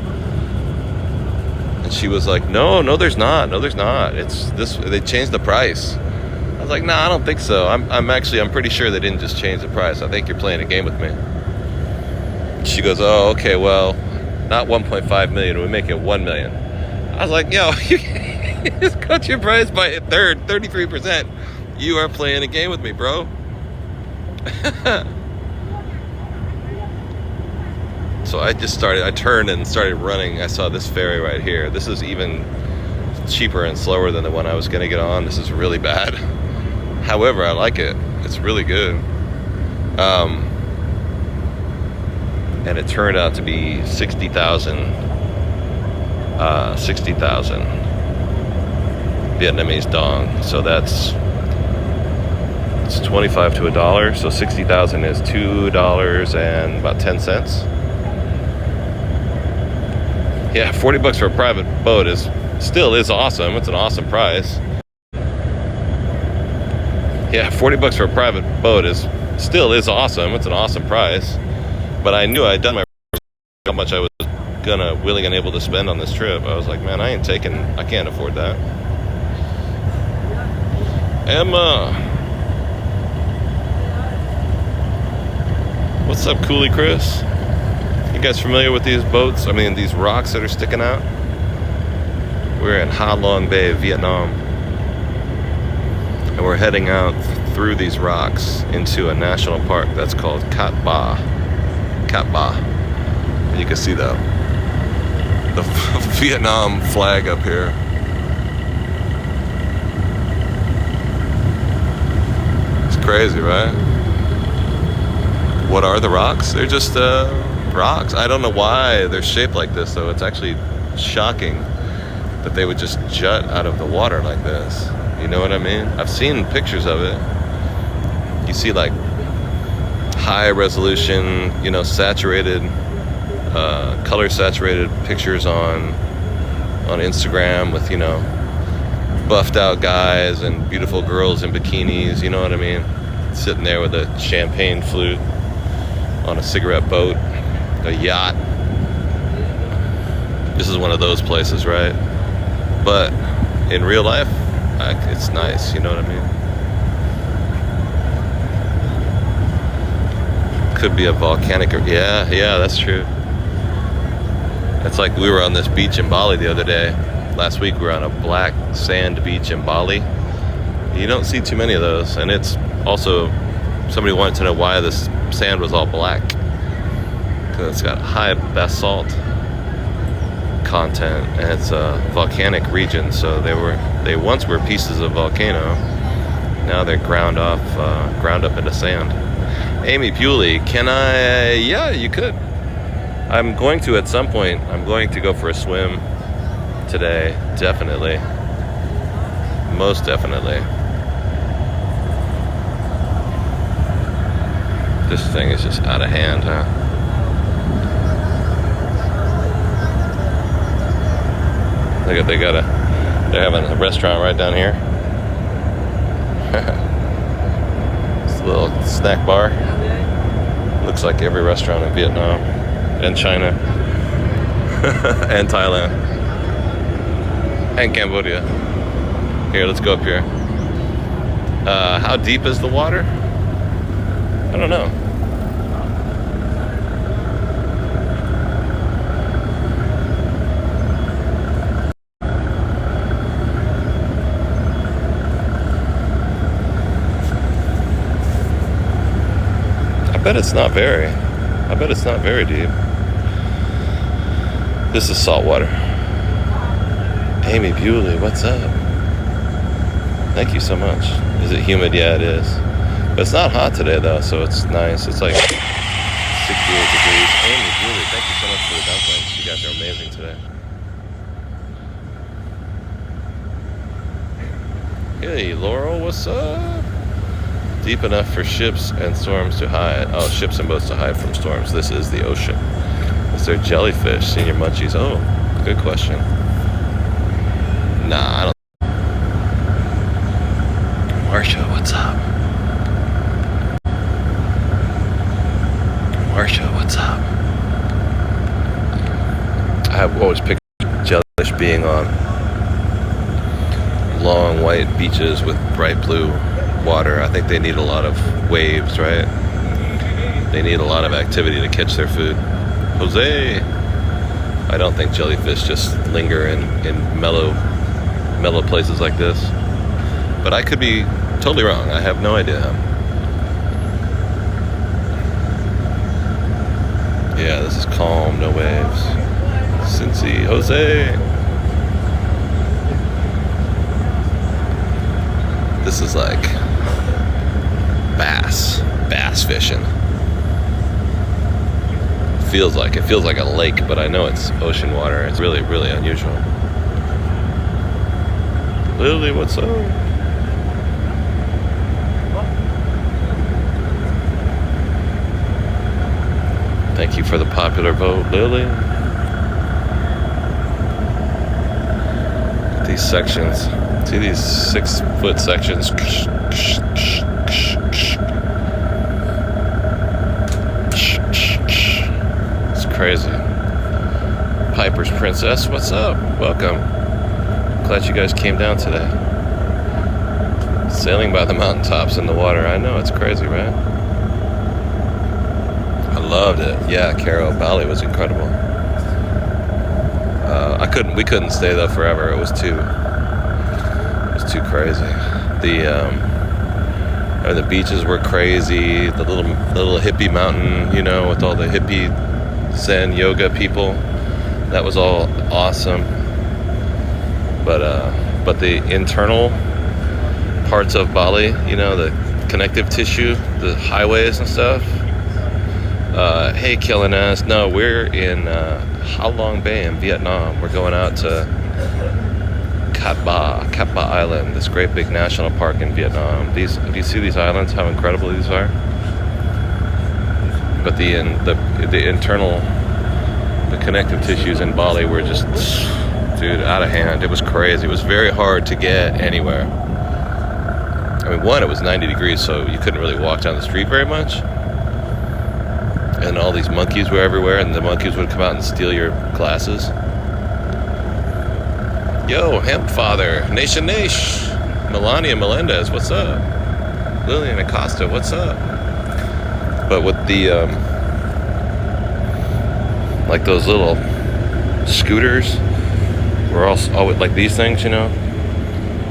And she was like, no, there's not. No, there's not. It's this, they changed the price. I was like, nah, I don't think so. I'm pretty sure they didn't just change the price. I think you're playing a game with me. She goes, oh, okay, well, not 1.5 million, we make it 1 million. I was like, yo, you just cut your price by a third, 33%. You are playing a game with me, bro. So I turned and started running. I saw this ferry right here. This is even cheaper and slower than the one I was gonna get on. This is really bad. However, I like it. It's really good. And it turned out to be 60,000 Vietnamese dong. So it's 25 to $1. So 60,000 is $2 and about 10 cents. Yeah, 40 bucks for a private boat still is awesome. It's an awesome price. Yeah, 40 bucks for a private boat still is awesome. It's an awesome price. But I knew I'd done my how much I was willing and able to spend on this trip. I was like, man, I can't afford that. Emma, What's up, Coolie Chris? You guys familiar with these boats? I mean, these rocks that are sticking out? We're in Ha Long Bay, Vietnam. And we're heading out through these rocks into a national park that's called Cat Ba. Cat Ba. And you can see the Vietnam flag up here. It's crazy, right? What are the rocks? They're just rocks. I don't know why they're shaped like this, though. It's actually shocking that they would just jut out of the water like this. You know what I mean? I've seen pictures of it. You see like high resolution, you know, saturated, color saturated pictures on Instagram with, you know, buffed out guys and beautiful girls in bikinis, you know what I mean? Sitting there with a champagne flute on a cigarette boat, a yacht. This is one of those places, right? But in real life, it's nice, you know what I mean? Could be a volcanic, yeah, that's true. It's like we were on this beach in Bali the other day. Last week we were on a black sand beach in Bali. You don't see too many of those, and it's also, somebody wanted to know why this sand was all black. Because it's got high basalt content, and it's a volcanic region, so they once were pieces of volcano. Now they're ground up into sand. Amy Bewley, can I? Yeah, you could. I'm going to at some point. I'm going to go for a swim today, definitely, most definitely. This thing is just out of hand, huh? Look at, they're having a restaurant right down here. It's a little snack bar. Looks like every restaurant in Vietnam and China and Thailand and Cambodia. Here, let's go up here. How deep is the water? I don't know. I bet it's not very deep. This is salt water. Amy Bewley, what's up? Thank you so much. Is it humid? Yeah, it is. But it's not hot today, though, so it's nice. It's like 68 degrees. Amy Bewley, thank you so much for the dumplings. You guys are amazing today. Hey, Laurel, what's up? Deep enough for ships and storms to hide. Oh, ships and boats to hide from storms. This is the ocean. Is there jellyfish? Senior munchies. Oh, good question. Nah, I don't. Marsha, what's up? Marsha, what's up? I have always pictured jellyfish being on long white beaches with bright blue water. I think they need a lot of waves, right? They need a lot of activity to catch their food. Jose! I don't think jellyfish just linger in mellow places like this. But I could be totally wrong. I have no idea. Yeah, this is calm, no waves. Cincy, Jose! This is like bass fishing. It feels like a lake, but I know it's ocean water. It's really, really unusual. Lily, what's up? Thank you for the popular vote, Lily. These sections. See these 6-foot sections? It's crazy. Piper's Princess, what's up? Welcome. Glad you guys came down today. Sailing by the mountaintops in the water. I know, it's crazy, right? loved it. Yeah, Caro, Bali was incredible. We couldn't stay though forever. It was too crazy. The beaches were crazy. The little hippie mountain, you know, with all the hippie Zen yoga people. That was all awesome. But the internal parts of Bali, you know, the connective tissue, the highways and stuff. Hey, killing us. No, we're in Ha Long Bay in Vietnam. We're going out to Cat Ba Island, this great big national park in Vietnam. Do you see these islands? How incredible these are. But the internal, the connective tissues in Bali were just, dude, out of hand. It was crazy. It was very hard to get anywhere. I mean, one, it was 90 degrees, so you couldn't really walk down the street very much. And all these monkeys were everywhere, and the monkeys would come out and steal your glasses. Yo, Hemp Father, Nation Nash, Melania Melendez, what's up? Lillian Acosta, what's up? But with the, like those little scooters, were all like these things, you know?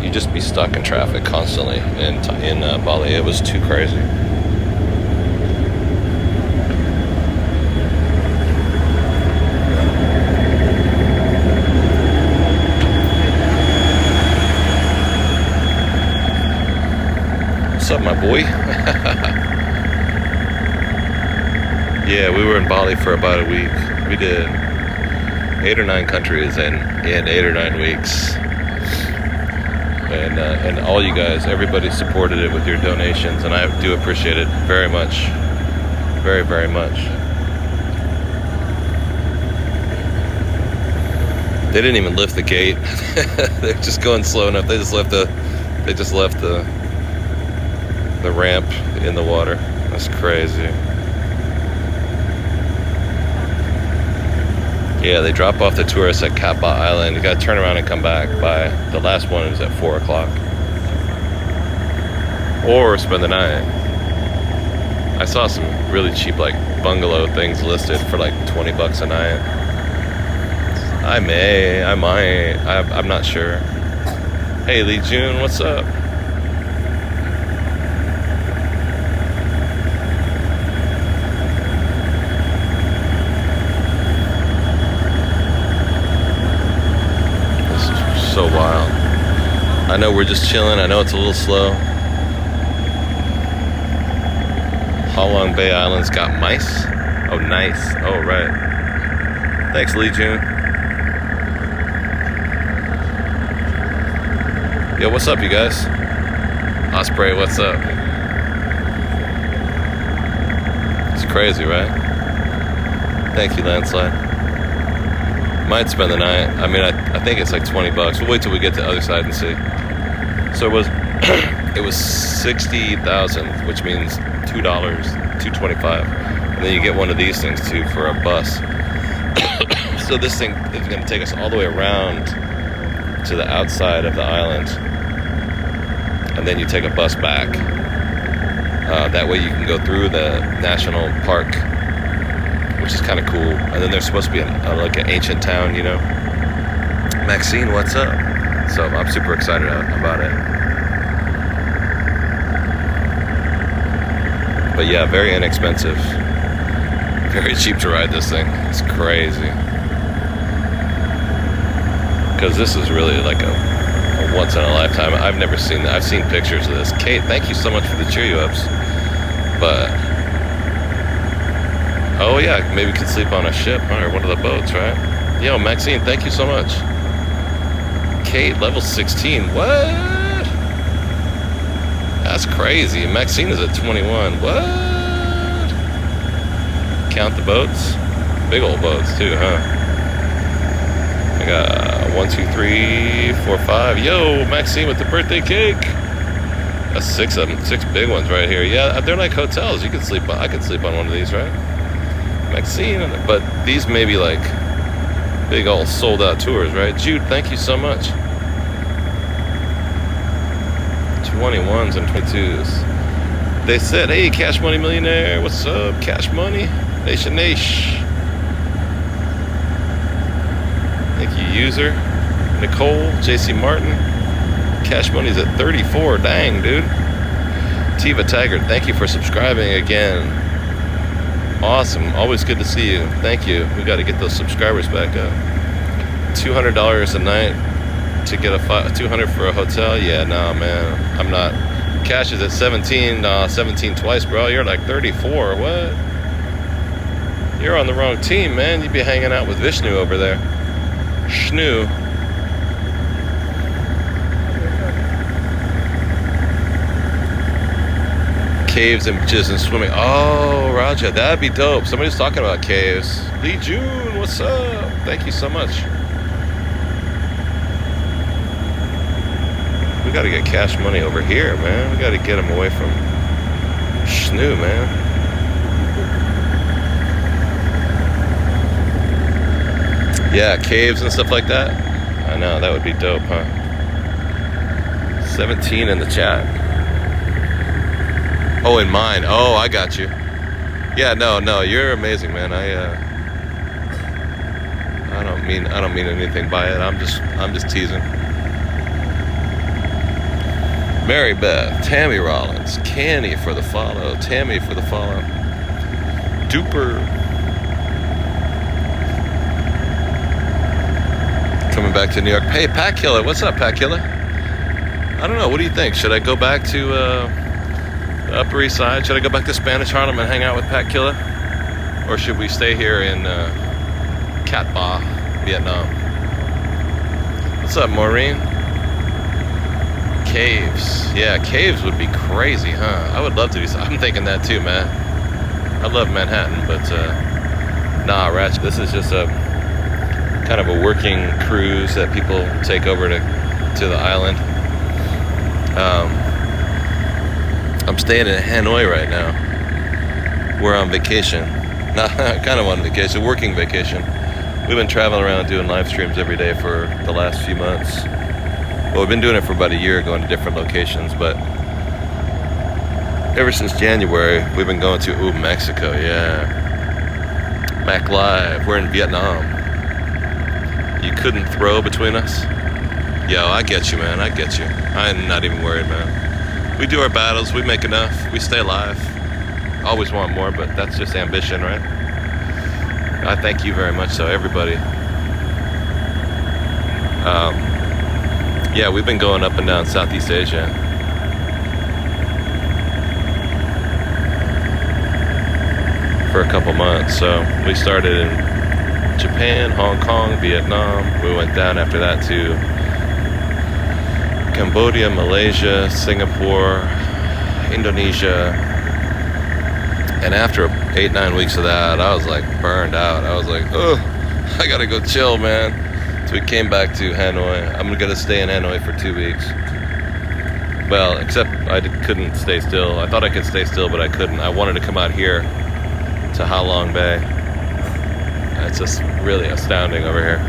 You'd just be stuck in traffic constantly in Bali. It was too crazy. What's up, my boy? Yeah, we were in Bali for about a week. We did 8 or 9 countries in 8 or 9 weeks. And all you guys, everybody supported it with your donations, and I do appreciate it very much. Very, very much. They didn't even lift the gate. They're just going slow enough. They just left the ramp in the water. That's crazy. Yeah, they drop off the tourists at Cat Ba Island. You gotta turn around and come back by the last one is at 4 o'clock. Or spend the night. I saw some really cheap like bungalow things listed for like $20 a night. I might. I'm not sure. Hey, Lee June, what's up? So wild. I know we're just chilling. I know it's a little slow. Ha Long Bay Island's got mice. Oh, nice. Oh, right. Thanks, Lee June. Yo, what's up, you guys? Osprey, what's up? It's crazy, right? Thank you, Landslide. Might spend the night. I mean, I think it's like $20. We'll wait till we get to the other side and see. So it was 60,000, which means $2.25, and then you get one of these things too for a bus. So this thing is going to take us all the way around to the outside of the island, and then you take a bus back. That way you can go through the national park, which is kind of cool. And then there's supposed to be like an ancient town, you know. Maxine, what's up? So I'm super excited about it. But yeah, very inexpensive. Very cheap to ride this thing. It's crazy. Because this is really like a once in a lifetime. I've never seen that. I've seen pictures of this. Kate, thank you so much for the cheer you ups. But oh yeah, maybe we could sleep on a ship or one of the boats, right? Yo, Maxine, thank you so much. Kate, level 16. What? That's crazy. Maxine is at 21. What? Count the boats? Big old boats too, huh? I got 1, 2, 3, 4, 5. Yo, Maxine with the birthday cake. That's 6 of them. 6 big ones right here. Yeah, they're like hotels. You could sleep on. I could sleep on one of these, right? Maxine, but these may be like big old sold out tours, right? Jude, thank you so much. 21s and 22s. They said, hey, Cash Money Millionaire, what's up, Cash Money? Nation Nash. Thank you, user. Nicole, JC Martin. Cash Money's at 34. Dang, dude. Tiva Taggart, thank you for subscribing again. Awesome. Always good to see you. Thank you. We got to get those subscribers back up. $200 a night to get a $200 for a hotel. Yeah, nah, man. I'm not. Cash is at 17. 17 twice, bro. You're like 34. What? You're on the wrong team, man. You'd be hanging out with Vishnu over there. Shnu. Caves and jizz and swimming. Oh, Raja, that'd be dope. Somebody's talking about caves. Lee June, what's up? Thank you so much. We gotta get Cash Money over here, man. We gotta get him away from Shnu, man. Yeah, caves and stuff like that. I know, that would be dope, huh? 17 in the chat. Oh, in mine. Oh, I got you. Yeah, no, you're amazing, man. I don't mean anything by it. I'm just teasing. Mary Beth, Tammy Rollins, Canny for the follow, Tammy for the follow. Duper. Coming back to New York. Hey, Pat Killer, what's up, Pat Killer? I don't know. What do you think? Should I go back to the Upper East Side? Should I go back to Spanish Harlem and hang out with Pat Killer, or should we stay here in Cat Ba, Vietnam? What's up, Maureen? Caves. Yeah, caves would be crazy, huh? I would love to do something. I'm thinking that too, man. I love Manhattan, but nah, Ratchet. This is just a kind of a working cruise that people take over to the island. I'm staying in Hanoi right now. We're on vacation. Not kind of on vacation, working vacation. We've been traveling around doing live streams every day for the last few months. Well, we've been doing it for about a year, going to different locations, but ever since January, we've been going to Mexico, yeah. Mac Live, we're in Vietnam. You couldn't throw between us? Yo, I get you, man, I get you. I'm not even worried, man. We do our battles, we make enough, we stay alive. Always want more, but that's just ambition, right? I thank you very much, so everybody. Yeah, we've been going up and down Southeast Asia. For a couple months. So we started in Japan, Hong Kong, Vietnam. We went down after that to Cambodia, Malaysia, Singapore, Indonesia. And after 8-9 weeks of that, I was like burned out. I was like, oh, I gotta go chill, man. So we came back to Hanoi. I'm gonna stay in Hanoi for 2 weeks. Well, except I couldn't stay still. I thought I could stay still, but I couldn't. I wanted to come out here to Ha Long Bay. It's just really astounding over here.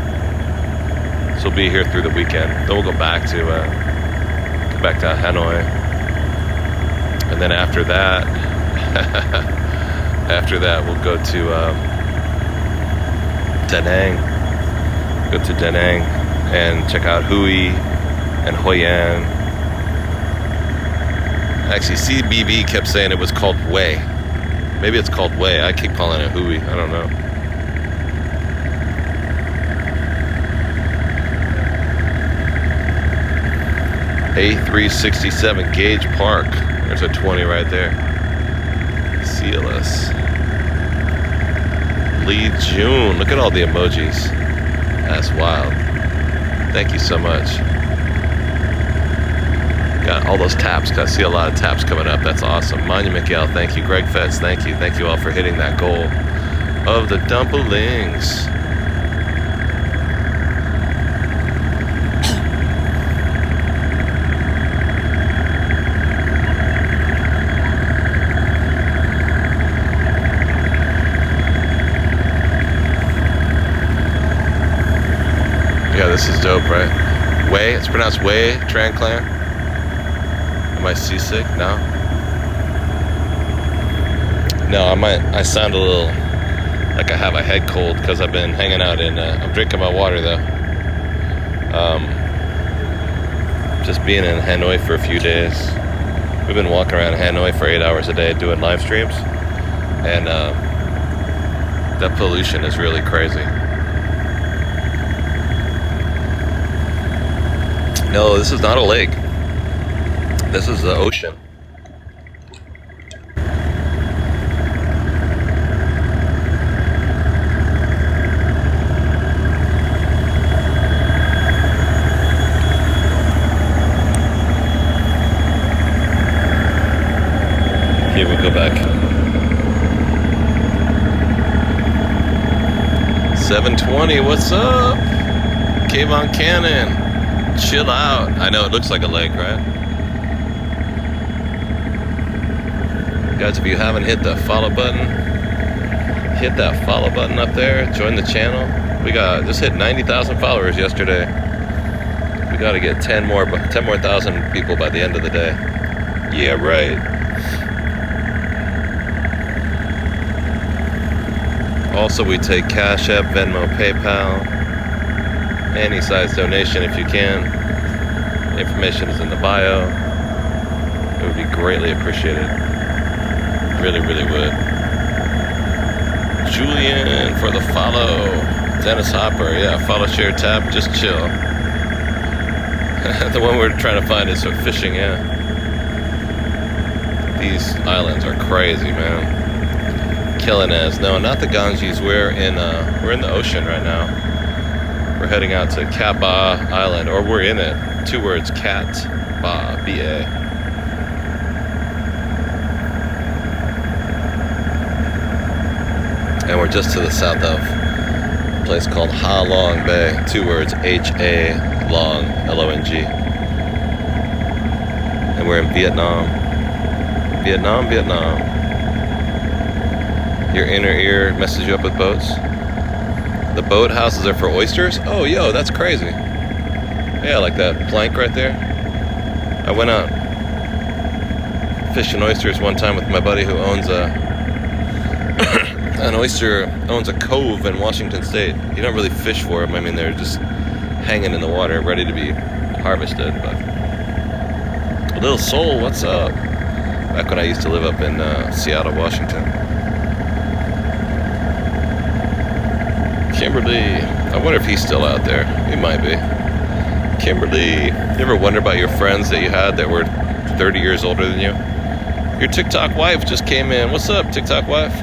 So we'll be here through the weekend. Then we'll go back to Hanoi. And then after that, we'll go to Da Nang. Go to Da Nang and check out Hue and Hoi An. Actually, CBB kept saying it was called Hue. Maybe it's called Hue. I keep calling it Hue. I don't know. A367 Gage Park. There's a 20 right there. CLS. Lee June. Look at all the emojis. That's wild. Thank you so much. Got all those taps. I see a lot of taps coming up. That's awesome. Monument Gal, thank you. Greg Fetz, thank you. Thank you all for hitting that goal of the dumplings. Yeah, this is dope, right? Way, it's pronounced Way, Tran Clan. Am I seasick? No? No, I sound a little like I have a head cold because I've been hanging out in. I'm drinking my water though. Just being in Hanoi for a few days. We've been walking around Hanoi for 8 hours a day doing live streams, and that pollution is really crazy. No, this is not a lake. This is the ocean. Here we go back. 720, what's up? Kayvon Cannon. Chill out. I know it looks like a lake, right? Guys, if you haven't hit the follow button, hit that follow button up there. Join the channel. We just hit 90,000 followers yesterday. We got to get 10 more thousand people by the end of the day. Yeah, right. Also, we take Cash App, Venmo, PayPal. Any size donation if you can. Information is in the bio. It would be greatly appreciated. Really, really would. Julian for the follow. Dennis Hopper, yeah, follow, share, tap, just chill. The one we're trying to find is for fishing, yeah. These islands are crazy, man. Killing us. No, not the Ganges. We're in the ocean right now. We're heading out to Cat Ba Island, or we're in it. 2 words, Cat Ba, B-A. And we're just to the south of a place called Ha Long Bay. 2 words, H-A Long, L-O-N-G. And we're in Vietnam. Vietnam. Your inner ear messes you up with boats. The boat houses are for oysters? Oh, yo, that's crazy. Yeah, like that plank right there. I went out fishing oysters one time with my buddy who owns owns a cove in Washington State. You don't really fish for them. I mean, they're just hanging in the water, ready to be harvested. But Little Soul, what's up? Back when I used to live up in Seattle, Washington. Kimberly, I wonder if he's still out there. He might be. Kimberly, you ever wonder about your friends that you had that were 30 years older than you? Your TikTok wife just came in. What's up, TikTok wife?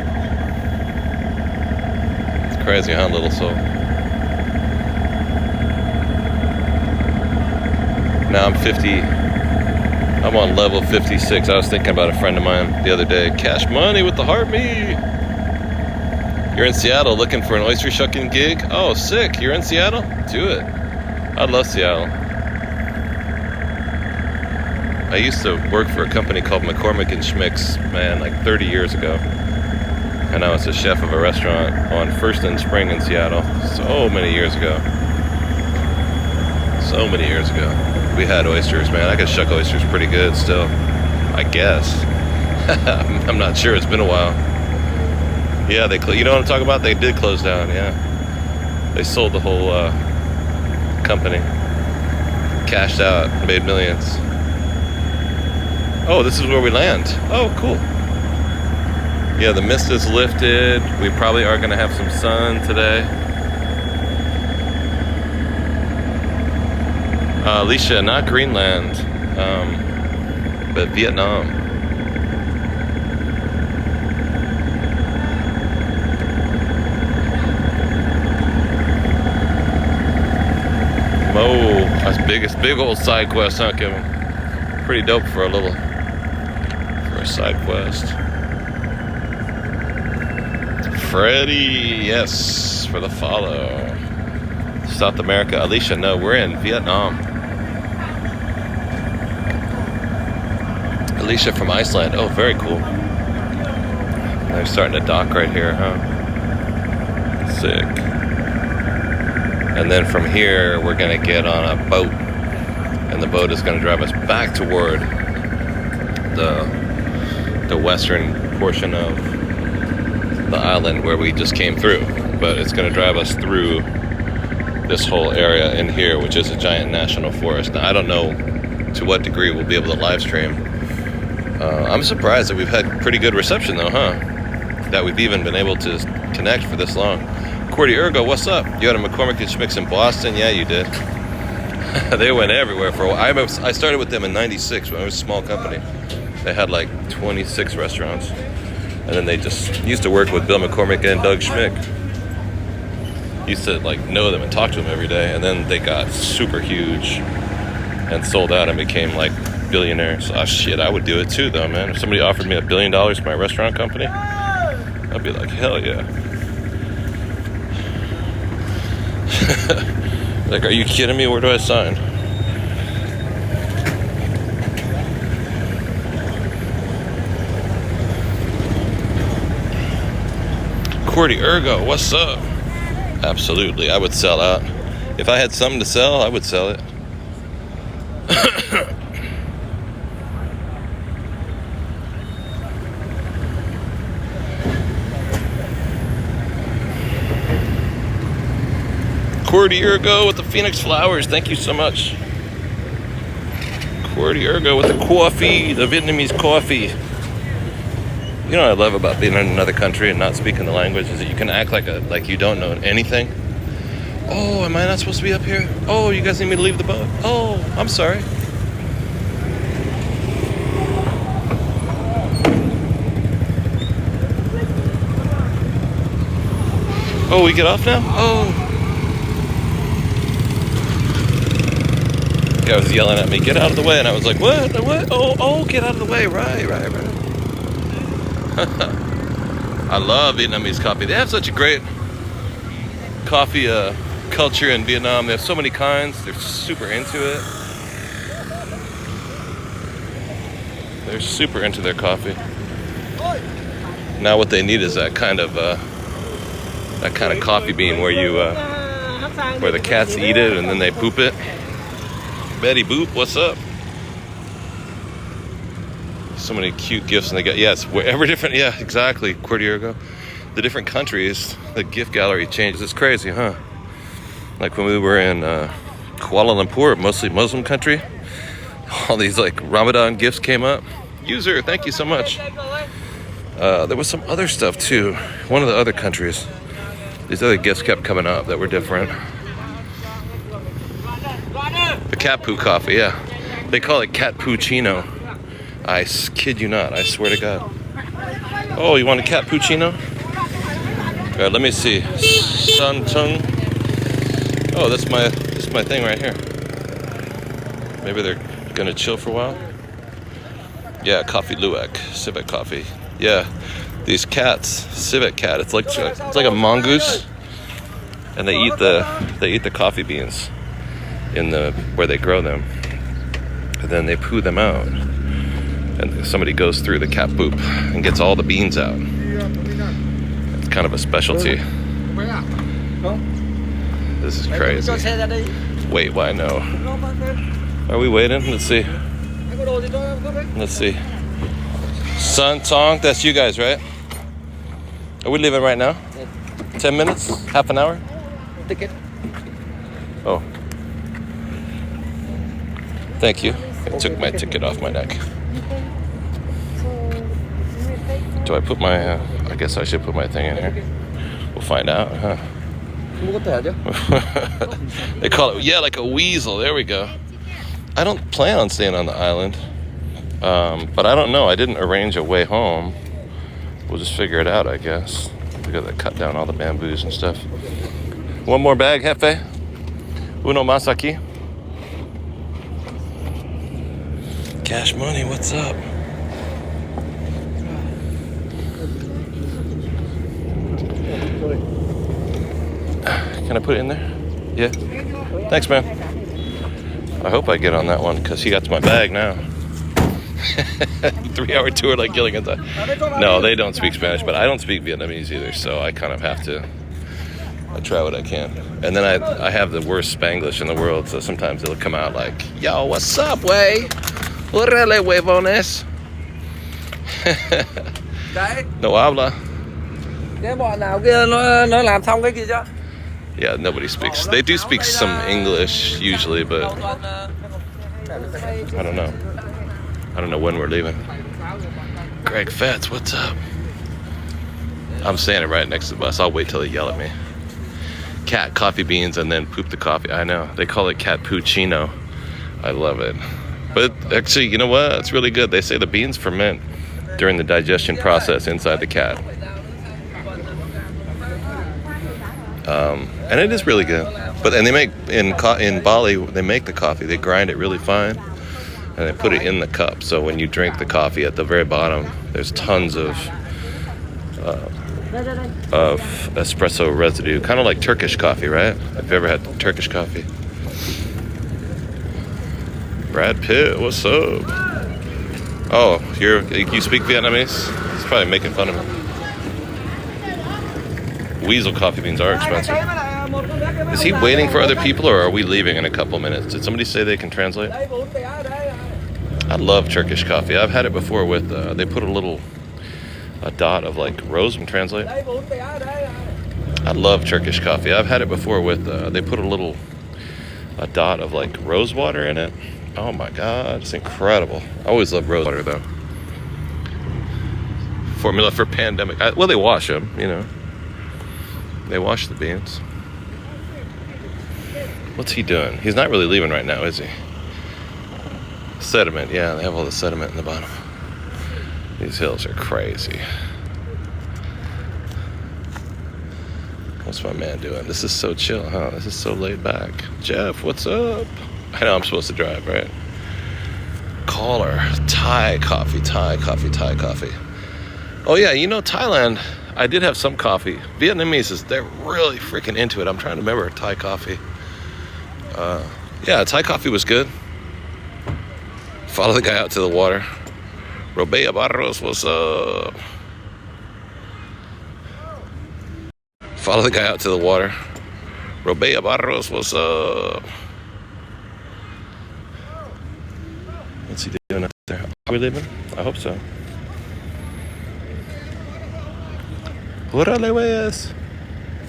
It's crazy, huh, Little Soul? Now I'm 50. I'm on level 56. I was thinking about a friend of mine the other day. Cash Money with the heart me. You're in Seattle looking for an oyster shucking gig? Oh, sick. You're in Seattle? Do it. I love Seattle. I used to work for a company called McCormick and Schmick's, man, like 30 years ago. And I was a chef of a restaurant on First and Spring in Seattle. So many years ago. So many years ago. We had oysters, man. I could shuck oysters pretty good still. I guess. I'm not sure. It's been a while. Yeah, you know what I'm talking about? They did close down, yeah. They sold the whole company. Cashed out, made millions. Oh, this is where we land. Oh, cool. Yeah, the mist is lifted. We probably are going to have some sun today. Alicia, not Greenland, but Vietnam. Oh, that's big old side quest, huh, Kevin? Pretty dope for a side quest. Freddie, yes, for the follow. South America, Alicia, no, we're in Vietnam. Alicia from Iceland, oh, very cool. They're starting to dock right here, huh? Sick. And then from here, we're gonna get on a boat, and the boat is gonna drive us back toward the western portion of the island where we just came through, but it's going to drive us through this whole area in here, which is a giant national forest. Now, I don't know to what degree we'll be able to live stream. I'm surprised that we've had pretty good reception though, huh? That we've even been able to connect for this long. Cordy Ergo, what's up? You had a McCormick and Schmicks in Boston? Yeah, you did. They went everywhere for a while. I started with them in '96 when it was a small company. They had like 26 restaurants. And then they just used to work with Bill McCormick and Doug Schmick. Used to like know them and talk to them every day. And then they got super huge and sold out and became like billionaires. Oh shit, I would do it too though, man. If somebody offered me $1 billion for my restaurant company, I'd be like, hell yeah. Like, are you kidding me? Where do I sign? Cordy Ergo, what's up? Absolutely, I would sell out. If I had something to sell, I would sell it. Cordy Ergo with the Phoenix flowers, thank you so much. Cordy Ergo with the coffee, the Vietnamese coffee. You know what I love about being in another country and not speaking the language is that you can act like you don't know anything. Oh, am I not supposed to be up here? Oh, you guys need me to leave the boat? Oh, I'm sorry. Oh, we get off now? Oh. The guy was yelling at me, get out of the way, and I was like, what? Oh, get out of the way, right. I love Vietnamese coffee. They have such a great coffee culture in Vietnam. They have so many kinds. They're super into it. They're super into their coffee. Now what they need is that kind of coffee bean where you where the cats eat it and then they poop it. Betty Boop, what's up? So many cute gifts, and they got, yes, wherever different, yeah, exactly, Cordy Ergo. The different countries, the gift gallery changes. It's crazy, huh? Like when we were in Kuala Lumpur, mostly Muslim country, all these like Ramadan gifts came up. User, thank you so much. There was some other stuff too. One of the other countries, these other gifts kept coming up that were different. The cat poo coffee, yeah. They call it cat poochino. I kid you not, I swear to God. Oh, you want a cat poochino? All right, let me see. Sun Tung. Oh, this is my thing right here. Maybe they're gonna chill for a while. Yeah, coffee luwak, civet coffee. Yeah, these cats, civet cat. It's like a mongoose, and they eat the coffee beans in the where they grow them, and then they poo them out. And somebody goes through the cat poop and gets all the beans out. It's kind of a specialty. This is crazy. Wait, why no? Are we waiting? Let's see. Let's see. Sun Tong, that's you guys, right? Are we leaving right now? 10 minutes? Half an hour? Ticket. Oh. Thank you. I took my ticket off my neck. Do I put my, I guess I should put my thing in here. We'll find out, huh? They call it, yeah, like a weasel. There we go. I don't plan on staying on the island. But I don't know. I didn't arrange a way home. We'll just figure it out, I guess. We gotta cut down all the bamboos and stuff. One more bag, Jefe? Uno más aquí? Cash Money, what's up? Can I put it in there? Yeah? Thanks, man. I hope I get on that one because he got to my bag now. 3-hour tour like Gilligan's. No, they don't speak Spanish, but I don't speak Vietnamese either, so I kind of have to. I try what I can. And then I have the worst Spanglish in the world, so sometimes it'll come out like, yo, what's up, wey? Orale, huevones. No habla. Cái bọn nào kia nó làm xong cái kia chưa? Yeah, nobody speaks. They do speak some English usually, but I don't know. I don't know when we're leaving. Greg Fetz, what's up? I'm standing right next to the bus. I'll wait till they yell at me. Cat coffee beans and then poop the coffee. I know. They call it cappuccino. I love it. But actually, you know what? It's really good. They say the beans ferment during the digestion process inside the cat. And it is really good. And they make in Bali, they make the coffee. They grind it really fine, and they put it in the cup. So when you drink the coffee, at the very bottom, there's tons of espresso residue, kind of like Turkish coffee, right? Have you ever had Turkish coffee? Brad Pitt, what's up? Oh, you speak Vietnamese? He's probably making fun of me. Weasel coffee beans are expensive. Is he waiting for other people, or are we leaving in a couple minutes? Did somebody say they can translate? I love Turkish coffee. I've had it before with, they put a dot of like rose and translate. I love Turkish coffee. I've had it before with, they put a dot of like rose water in it. Oh my God, it's incredible. I always love rose water though. Formula for pandemic. Well, they wash them, you know. They wash the beans. What's he doing? He's not really leaving right now, is he? Sediment, yeah, they have all the sediment in the bottom. These hills are crazy. What's my man doing? This is so chill, huh? This is so laid back. Jeff, what's up? I know I'm supposed to drive, right? Caller, Thai coffee. Oh yeah, you know, Thailand, I did have some coffee. Vietnamese, they're really freaking into it. I'm trying to remember Thai coffee. Yeah, Thai coffee was good. Follow the guy out to the water. Robea Barros, what's up? Follow the guy out to the water. Robea Barros, what's up? What's he doing out there? Are we leaving? I hope so. Órale, güeyes.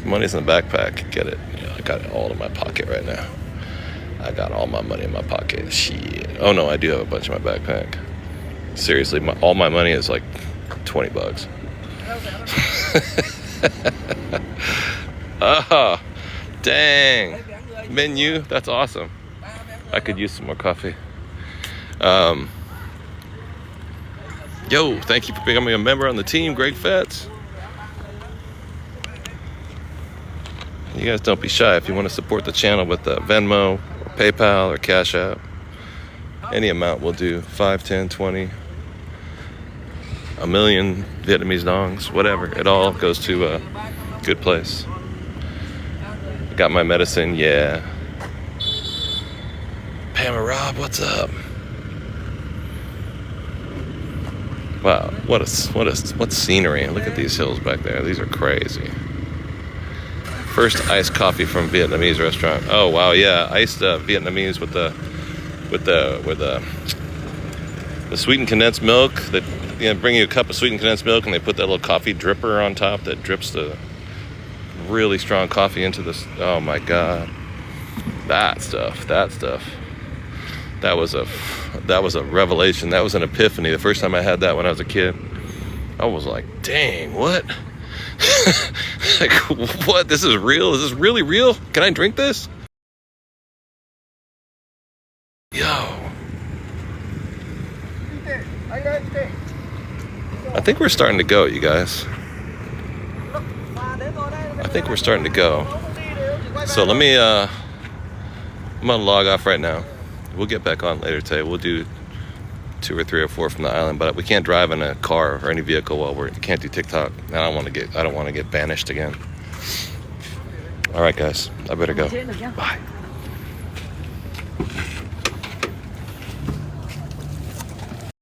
Money's in the backpack. Get it. Yeah, I got it all in my pocket right now. I got all my money in my pocket. Shit. Oh no, I do have a bunch in my backpack. Seriously, all my money is like $20. Ah, dang. Menu, that's awesome. I could use some more coffee. Yo, thank you for becoming a member on the team, Greg Fetz. You guys don't be shy if you want to support the channel with Venmo, or PayPal, or Cash App. Any amount will do. 5, 10, 20, a million Vietnamese dongs, whatever. It all goes to a good place. Got my medicine, yeah. Pam and Rob, what's up? Wow, what scenery. Look at these hills back there. These are crazy. First iced coffee from Vietnamese restaurant. Oh wow, yeah, iced Vietnamese with the sweetened condensed milk. That, you know, bring you a cup of sweetened condensed milk, and they put that little coffee dripper on top that drips the really strong coffee into this. Oh my God, that stuff. That was a revelation. That was an epiphany. The first time I had that when I was a kid, I was like, dang, what? Like, what? This is real? Is this really real? Can I drink this? Yo. I think we're starting to go, you guys. I think we're starting to go. So let me, I'm gonna log off right now. We'll get back on later today. We'll do 2 or 3 or 4 from the island, but we can't drive in a car or any vehicle while we can't do TikTok. I don't want to get banished again. All right, guys, I better go. Bye.